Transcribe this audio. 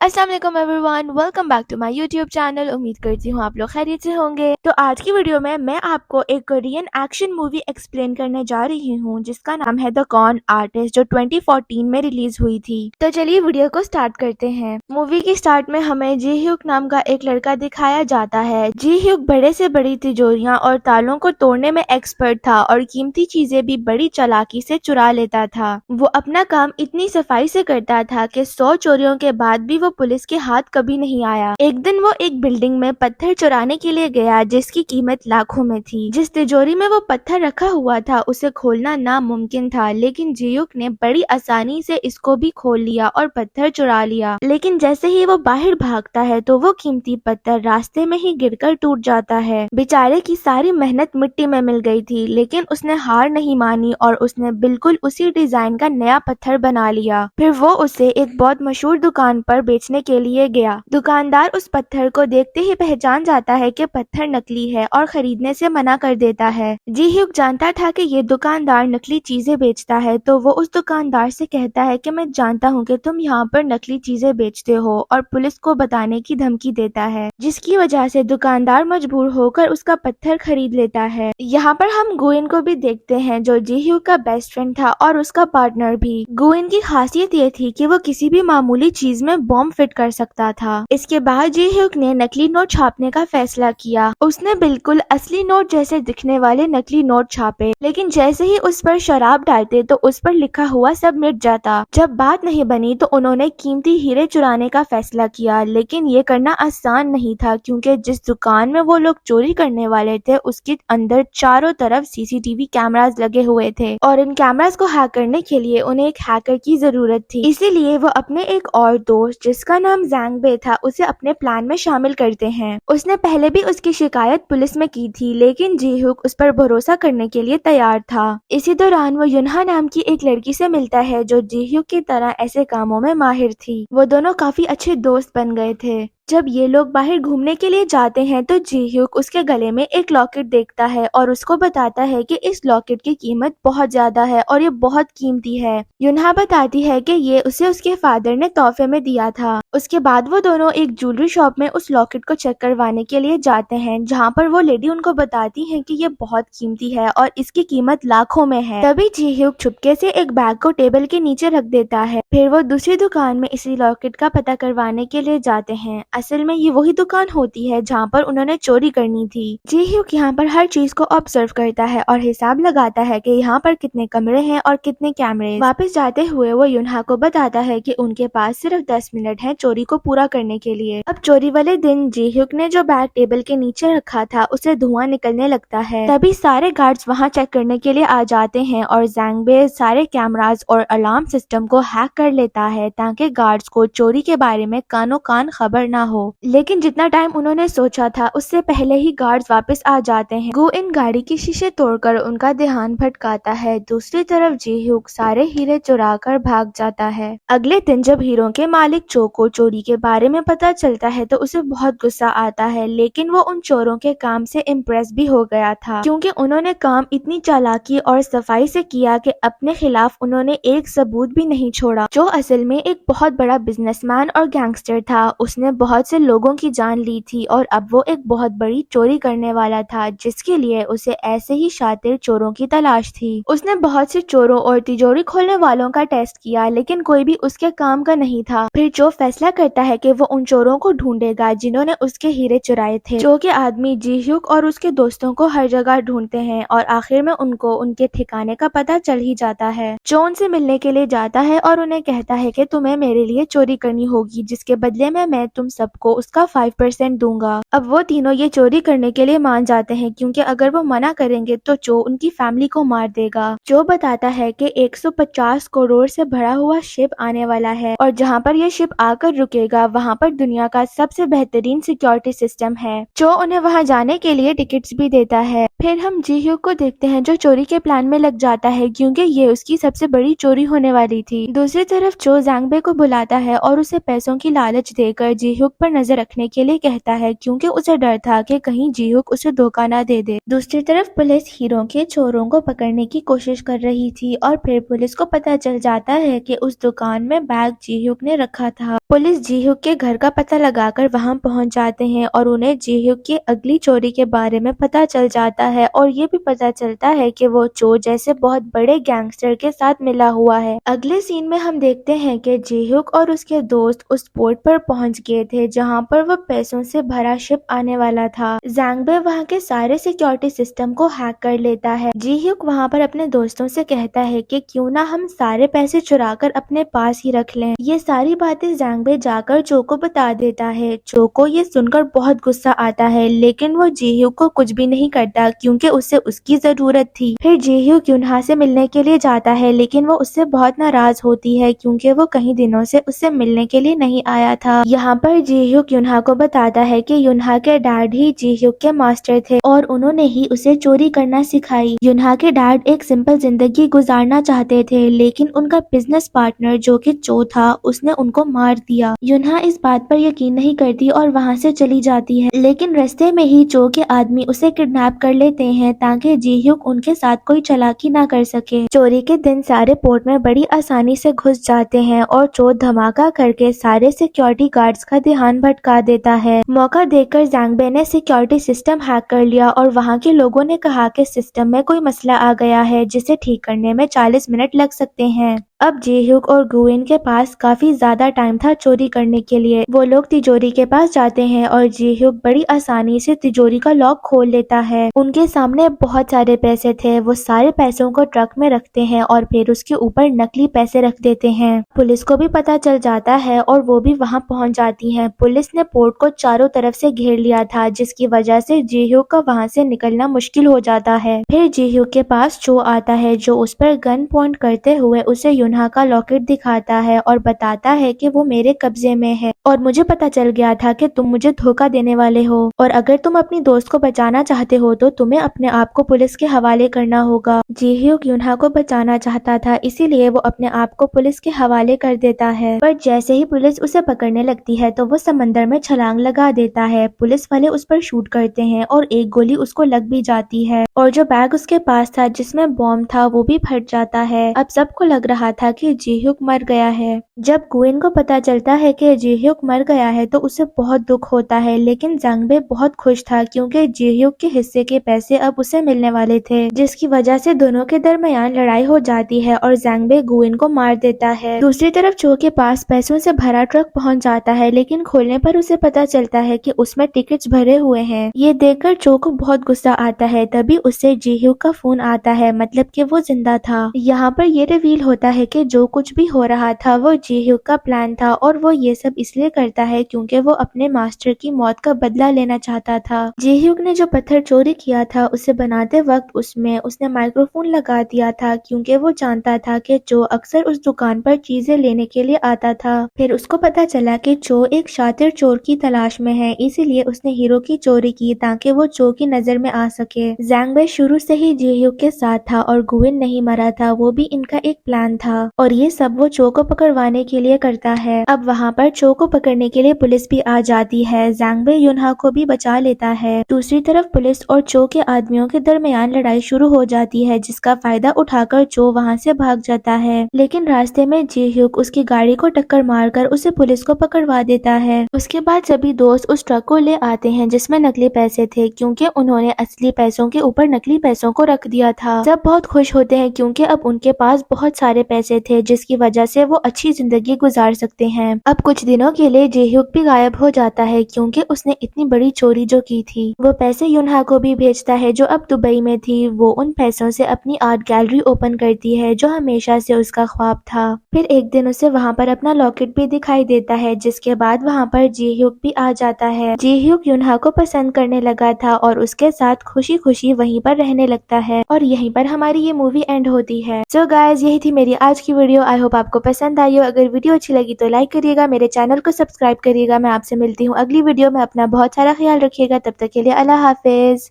अस्सलाम वालेकुम everyone, welcome back to my YouTube channel. उम्मीद करती हूँ आप लोग खैरियत से होंगे। तो आज की वीडियो में मैं आपको एक कोरियन एक्शन मूवी एक्सप्लेन करने जा रही हूँ जिसका नाम है द कॉन आर्टिस्ट, जो 2014 में रिलीज हुई थी। तो चलिए वीडियो को स्टार्ट करते हैं। मूवी की स्टार्ट में हमें जी ह्यूक नाम का एक लड़का दिखाया जाता है। जी ह्यूक बड़े से बड़ी तिजोरियां और तालों को तोड़ने में एक्सपर्ट था और कीमती चीजें भी बड़ी चालाकी से चुरा लेता था। वो अपना काम इतनी सफाई से करता था कि 100 चोरियों के बाद भी वो पुलिस के हाथ कभी नहीं आया। एक दिन वो एक बिल्डिंग में पत्थर चुराने के लिए गया जिसकी कीमत लाखों में थी। जिस तिजोरी में वो पत्थर रखा हुआ था उसे खोलना नामुमकिन था, लेकिन जियुक ने बड़ी आसानी से इसको भी खोल लिया और पत्थर चुरा लिया। लेकिन जैसे ही वो बाहर भागता है तो वो कीमती पत्थर रास्ते में ही गिरकर टूट जाता है। बेचारे की सारी मेहनत मिट्टी में मिल गई थी, लेकिन उसने हार नहीं मानी और उसने बिल्कुल उसी डिजाइन का नया पत्थर बना लिया। फिर वो उसे एक बहुत मशहूर दुकान पर बेचने के लिए गया। दुकानदार उस पत्थर को देखते ही पहचान जाता है कि पत्थर नकली है और खरीदने से मना कर देता है। जी ह्यूक जानता था कि ये दुकानदार नकली चीजें बेचता है, तो वो उस दुकानदार से कहता है कि मैं जानता हूँ कि तुम यहाँ पर नकली चीजें बेचते हो, और पुलिस को बताने की धमकी देता है, जिसकी वजह से दुकानदार मजबूर होकर उसका पत्थर खरीद लेता है। यहाँ पर हम गुइन को भी देखते हैं जो जी ह्यूक का बेस्ट फ्रेंड था और उसका पार्टनर भी। गुइन की खासियत ये थी कि वो किसी भी मामूली चीज में बॉम्ब फिट कर सकता था। इसके बाद जी ह्यूक ने नकली नोट छापने का फैसला किया। उसने बिल्कुल असली नोट जैसे दिखने वाले नकली नोट छापे, लेकिन जैसे ही उस पर शराब डालते तो उस पर लिखा हुआ सब मिट जाता। जब बात नहीं बनी तो उन्होंने कीमती हीरे चुराने का फैसला किया, लेकिन ये करना आसान नहीं था क्योंकि जिस दुकान में वो लोग चोरी करने वाले थे उसके अंदर चारों तरफ सीसीटीवी कैमरास लगे हुए थे, और इन कैमरास को हैक करने के लिए उन्हें एक हैकर की जरूरत थी। इसीलिए वो अपने एक और दोस्त जिसका नाम जैंग बे था उसे अपने प्लान में शामिल करते हैं। उसने पहले भी उसकी शिकायत पुलिस में की थी, लेकिन जी ह्यूक उस पर भरोसा करने के लिए तैयार था। इसी दौरान वो युनहा नाम की एक लड़की से मिलता है जो जी ह्यूक की तरह ऐसे कामों में माहिर थी। वो दोनों काफी अच्छे दोस्त बन गए थे। जब ये लोग बाहर घूमने के लिए जाते हैं तो जी ह्यूक उसके गले में एक लॉकेट देखता है और उसको बताता है कि इस लॉकेट की कीमत बहुत ज्यादा है और ये बहुत कीमती है। युनहा बताती है कि ये उसे उसके फादर ने तोहफे में दिया था। उसके बाद वो दोनों एक ज्वेलरी शॉप में उस लॉकेट को चेक करवाने के लिए जाते हैं, जहाँ पर वो लेडी उनको बताती है कि ये बहुत कीमती है और इसकी कीमत लाखों में है। तभी जी ह्यूक छुपके से एक बैग को टेबल के नीचे रख देता है। फिर वो दूसरी दुकान में इसी लॉकेट का पता करवाने के लिए जाते हैं। असल में ये वही दुकान होती है जहाँ पर उन्होंने चोरी करनी थी। जी ह्यूक यहाँ पर हर चीज को ऑब्जर्व करता है और हिसाब लगाता है कि यहाँ पर कितने कमरे हैं और कितने कैमरे। वापस जाते हुए वो युनहा को बताता है कि उनके पास सिर्फ 10 मिनट हैं चोरी को पूरा करने के लिए। अब चोरी वाले दिन जी ह्यूक ने जो बैग टेबल के नीचे रखा था उसे धुआं निकलने लगता है। तभी सारे गार्ड्स वहाँ चेक करने के लिए आ जाते हैं और जैंग बे सारे कैमरास और अलार्म सिस्टम को हैक कर लेता है ताकि गार्ड्स को चोरी के बारे में कानो कान खबर ना हो। लेकिन जितना टाइम उन्होंने सोचा था उससे पहले ही गार्ड्स वापस आ जाते हैं। गो इन गाड़ी की शीशे तोड़कर उनका ध्यान भटकाता है। दूसरी तरफ जी ह्यूक सारे हीरे चुरा कर भाग जाता है। अगले दिन जब हीरों के मालिक चो को चोरी के बारे में पता चलता है तो उसे बहुत गुस्सा आता है, लेकिन वो उन चोरों के काम से इम्प्रेस भी हो गया था क्योंकि उन्होंने काम इतनी चालाकी और सफाई से किया कि अपने खिलाफ उन्होंने एक सबूत भी नहीं छोड़ा। जो असल में एक बहुत बड़ा बिजनेसमैन और गैंगस्टर था। उसने बहुत से लोगों की जान ली थी और अब वो एक बहुत बड़ी चोरी करने वाला था, जिसके लिए उसे ऐसे ही शातिर चोरों की तलाश थी। उसने बहुत से चोरों और तिजोरी खोलने वालों का टेस्ट किया, लेकिन कोई भी उसके काम का नहीं था। फिर जो फैसला करता है कि वो उन चोरों को ढूंढेगा जिन्होंने उसके हीरे चुराए थे। जो के आदमी जी ह्यूक और उसके दोस्तों को हर जगह ढूंढते हैं और आखिर में उनको उनके ठिकाने का पता चल ही जाता है। जो उनसे मिलने के लिए जाता है और उन्हें कहता है कि तुम्हें मेरे लिए चोरी करनी होगी, जिसके बदले में मैं तुम सबको उसका 5% दूंगा। अब वो तीनों ये चोरी करने के लिए मान जाते हैं क्योंकि अगर वो मना करेंगे तो चो उनकी फैमिली को मार देगा। जो बताता है कि 150 करोड़ से भरा हुआ शिप आने वाला है और जहाँ पर ये शिप आकर रुकेगा वहाँ पर दुनिया का सबसे बेहतरीन सिक्योरिटी सिस्टम है। जो उन्हें वहाँ जाने के लिए टिकट्स भी देता है। फिर हम जी hyuk को देखते हैं जो चोरी के प्लान में लग जाता है क्योंकि ये उसकी सबसे बड़ी चोरी होने वाली थी। दूसरी तरफ जो जैंगबे को बुलाता है और उसे पैसों की लालच देकर जी hyuk पर नजर रखने के लिए कहता है क्योंकि उसे डर था कि कहीं जी hyuk उसे धोखा ना दे दे। दूसरी तरफ पुलिस हीरो के चोरों को पकड़ने की कोशिश कर रही थी और फिर पुलिस को पता चल जाता है कि उस दुकान में बैग जी hyuk ने रखा था। पुलिस जी hyuk के घर का पता लगाकर वहां पहुंच जाते हैं और उन्हें जी hyuk की अगली चोरी के बारे में पता चल जाता है और ये भी पता चलता है कि वो चोर जैसे बहुत बड़े गैंगस्टर के साथ मिला हुआ है। अगले सीन में हम देखते हैं कि जी hyuk और उसके दोस्त उस पोर्ट पर पहुंच गए थे जहां पर वो पैसों से भरा शिप आने वाला था। जैंगबे वहां के सारे सिक्योरिटी सिस्टम को हैक कर लेता है। जी hyuk वहां पर अपने दोस्तों से कहता है कि क्यों ना हम सारे पैसे चुरा कर अपने पास ही रख लें। ये सारी बातें जैंगबे जाकर चो को बता देता है। चो को ये सुनकर बहुत गुस्सा आता है लेकिन वो जी hyuk को कुछ भी नहीं करता क्योंकि उसे उसकी जरूरत थी। फिर जी hyuk युनहा से मिलने के लिए जाता है लेकिन वो उससे बहुत नाराज होती है क्योंकि वो कई दिनों से उससे मिलने के लिए नहीं आया था। यहाँ पर जी hyuk युनहा को बताता है कि युनहा के डैड ही जी hyuk के मास्टर थे और उन्होंने ही उसे चोरी करना सिखाई। युनहा के डैड एक सिंपल जिंदगी गुजारना चाहते थे लेकिन उनका बिजनेस पार्टनर जो कि चो था उसने उनको मार दिया। युनहा इस बात पर यकीन नहीं करती और वहाँ से चली जाती है लेकिन रास्ते में ही चो के आदमी उसे किडनैप कर लेते हैं ताकि जी hyuk उनके साथ कोई चालाकी ना कर सके। चोरी के दिन सारे पोर्ट में बड़ी आसानी से घुस जाते हैं और चोर धमाका करके सारे सिक्योरिटी गार्ड्स का ध्यान भटका देता है। मौका देखकर जैंगबे ने सिक्योरिटी सिस्टम हैक कर लिया और वहाँ के लोगों ने कहा कि सिस्टम में कोई मसला आ गया है जिसे ठीक करने में 40 मिनट लग सकते हैं। अब जी hyuk और गुइन के पास काफी ज्यादा टाइम था चोरी करने के लिए। वो लोग तिजोरी के पास जाते हैं और जी hyuk बड़ी आसानी से तिजोरी का लॉक खोल लेता है। उनके सामने बहुत सारे पैसे थे। वो सारे पैसों को ट्रक में रखते हैं और फिर उसके ऊपर नकली पैसे रख देते हैं। पुलिस को भी पता चल जाता है और वो भी वहां पहुंच जाती है। पुलिस ने पोर्ट को चारों तरफ से घेर लिया था जिसकी वजह से जी hyuk का वहां से निकलना मुश्किल हो जाता है। फिर जी hyuk के पास चो आता है जो उस पर गन पॉइंट करते हुए उसे युनहा का लॉकेट दिखाता है और बताता है कि वो मेरे कब्जे में है और मुझे पता चल गया था कि तुम मुझे धोखा देने वाले हो और अगर तुम अपनी दोस्त को बचाना चाहते हो तो तुम्हें अपने आप को पुलिस के हवाले करना होगा। जी hyuk युनहा को बचाना चाहता था इसीलिए वो अपने आप को पुलिस के हवाले कर देता है पर जैसे ही पुलिस उसे पकड़ने लगती है तो वो समंदर में छलांग लगा देता है। पुलिस वाले उस पर शूट करते हैं और एक गोली उसको लग भी जाती है और जो बैग उसके पास था जिसमें बॉम्ब था वो भी फट जाता है। अब सबको लग रहा था कि जी hyuk मर गया है। जब गुइन को पता चलता है कि जी hyuk मर गया है तो उसे बहुत दुख होता है लेकिन जैंगबे बहुत खुश था क्योंकि जी hyuk के हिस्से के पैसे अब उसे मिलने वाले थे जिसकी वजह से दोनों के दरमियान लड़ाई हो जाती है और जैंगबे गुइन को मार देता है। दूसरी तरफ चो के पास पैसों से भरा ट्रक पहुंच जाता है लेकिन खोलने पर उसे पता चलता है कि उसमें टिकट्स भरे हुए हैं। ये देखकर चो को बहुत गुस्सा आता है। तभी उससे जी hyuk का फोन आता है मतलब कि वो जिंदा था। यहाँ पर ये रिवील होता है कि जो कुछ भी हो रहा था वो जी hyuk का प्लान था और वो ये सब इसलिए करता है क्योंकि वो अपने मास्टर की मौत का बदला लेना चाहता था। जी hyuk ने जो पत्थर चोरी किया था उसे बनाते वक्त उसमें उसने माइक्रोफोन लगा दिया था क्योंकि वो जानता था कि चो अक्सर उस दुकान पर चीजें लेने के लिए आता था। फिर उसको पता चला कि चो एक शातिर चोर की तलाश में है इसीलिए उसने हीरो की चोरी की ताकि वो चो की नजर में आ सके। जैंगबे शुरू से ही जी hyuk के साथ था और गुइन नहीं मरा था वो भी इनका एक प्लान था और ये सब वो चो को पकड़वाने के लिए करता है। अब वहाँ पर चो को पकड़ने के लिए पुलिस भी आ जाती है। जैंगबे युनहा को भी बचा लेता है। दूसरी तरफ पुलिस और चो के आदमियों के दरमियान लड़ाई शुरू हो जाती है जिसका फायदा उठाकर चो वहाँ से भाग जाता है लेकिन रास्ते में जी hyuk उसकी गाड़ी को टक्कर मारकर उसे पुलिस को पकड़वा देता है। उसके बाद सभी दोस्त उस ट्रक को ले आते हैं जिसमें नकली पैसे थे क्योंकि उन्होंने असली पैसों के ऊपर नकली पैसों को रख दिया था। सब बहुत खुश होते हैं क्योंकि अब उनके पास बहुत सारे पैसे थे जिसकी वजह से वो अच्छी जिंदगी गुजार सकते हैं। अब कुछ दिनों के लिए जी hyuk भी गायब हो जाता है क्योंकि उसने इतनी बड़ी चोरी जो की थी। वो पैसे युनहा को भी भेजता है जो अब दुबई में थी। वो उन पैसों से अपनी आर्ट गैलरी ओपन करती है जो हमेशा से उसका ख्वाब था। फिर एक दिन उसे वहाँ पर अपना लॉकेट भी दिखाई देता है जिसके बाद वहाँ पर जी hyuk भी आ जाता है। जी hyuk युनहा को पसंद करने लगा था और उसके साथ खुशी खुशी वहीं पर रहने लगता है और यहीं पर हमारी ये मूवी एंड होती है। सो गाइस यही थी मेरी आज की वीडियो। आई होप आपको पसंद आई हो। अगर वीडियो अच्छी लगी तो लाइक करिएगा, मेरे चैनल को सब्सक्राइब करिएगा। मैं आपसे मिलती हूँ अगली वीडियो में। अपना बहुत सारा ख्याल रखिएगा। तब तक के लिए अल्लाह हाफिज।